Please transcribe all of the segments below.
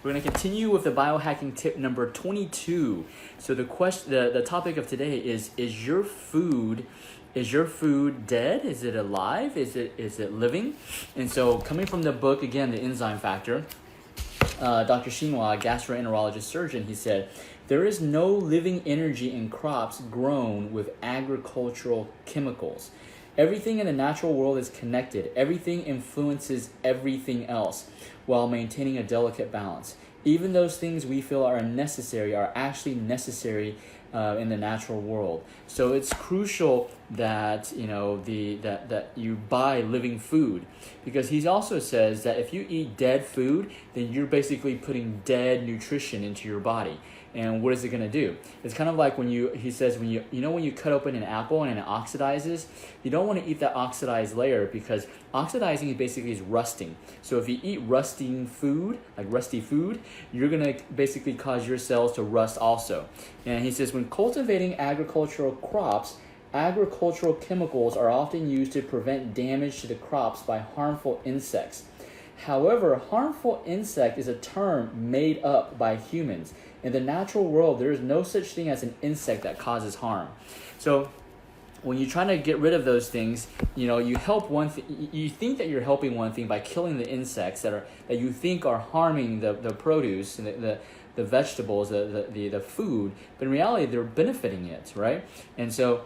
We're going to continue with the biohacking tip number 22. So the topic of today is your food dead? Is it alive? Is it living? And so coming from the book, again, The Enzyme Factor, Dr. Xinhua, a gastroenterologist surgeon, he said, there is no living energy in crops grown with agricultural chemicals. Everything in the natural world is connected. Everything influences everything else while maintaining a delicate balance. Even those things we feel are unnecessary are actually necessary in the natural world. So it's crucial that that you buy living food, because he also says that if you eat dead food, then you're basically putting dead nutrition into your body. And what is it going to do? It's kind of like when you cut open an apple and it oxidizes, you don't want to eat that oxidized layer, because oxidizing basically is rusting. So if you eat rusty food, you're going to basically cause your cells to rust also. And he says when cultivating agricultural crops, agricultural chemicals are often used to prevent damage to the crops by harmful insects. However, harmful insect is a term made up by humans. In the natural world, there is no such thing as an insect that causes harm. So when you're trying to get rid of those things, you help one thing. You think that you're helping one thing by killing the insects that you think are harming the produce and the vegetables, the food, but in reality they're benefiting it, right? And so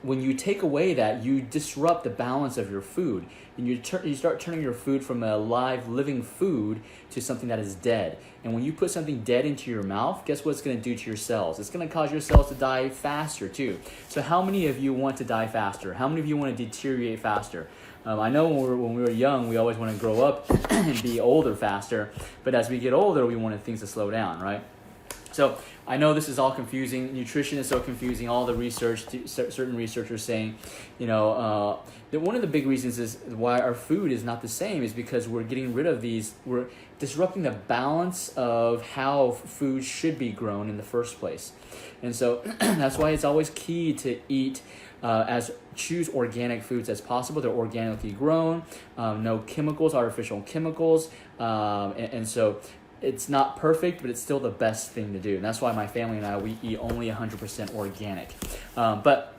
when you take away that, you disrupt the balance of your food, and you start turning your food from a live, living food to something that is dead. And when you put something dead into your mouth, guess what it's going to do to your cells? It's going to cause your cells to die faster too. So how many of you want to die faster? How many of you want to deteriorate faster? I know when we were young, we always want to grow up and be older faster, but as we get older, we want things to slow down, right? So I know this is all confusing. Nutrition is so confusing. All the research, certain researchers saying, that one of the big reasons is why our food is not the same is because we're getting rid of these. We're disrupting the balance of how food should be grown in the first place. And so that's why it's always key to eat choose organic foods as possible. They're organically grown, no chemicals, artificial chemicals, and so it's not perfect, but it's still the best thing to do. And that's why my family and I, we eat only 100% organic. But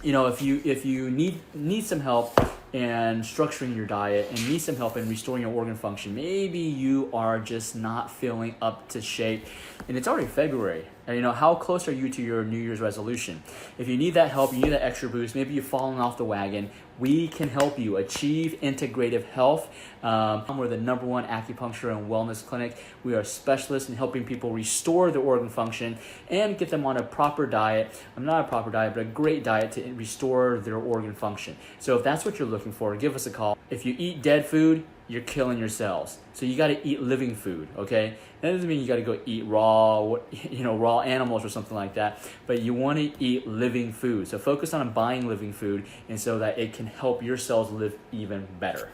if you need some help in structuring your diet and need some help in restoring your organ function, maybe you are just not feeling up to shape, and it's already February. And how close are you to your New Year's resolution? If you need that help, you need that extra boost, maybe you've fallen off the wagon, we can help you achieve integrative health. We're the #1 acupuncture and wellness clinic. We are specialists in helping people restore their organ function and get them on a proper diet. Not a proper diet, but a great diet to restore their organ function. So if that's what you're looking for, give us a call. If you eat dead food, you're killing your cells. So you got to eat living food, okay? That doesn't mean you got to go eat raw animals or something like that, but you want to eat living food. So focus on buying living food, and so that it can help your cells live even better.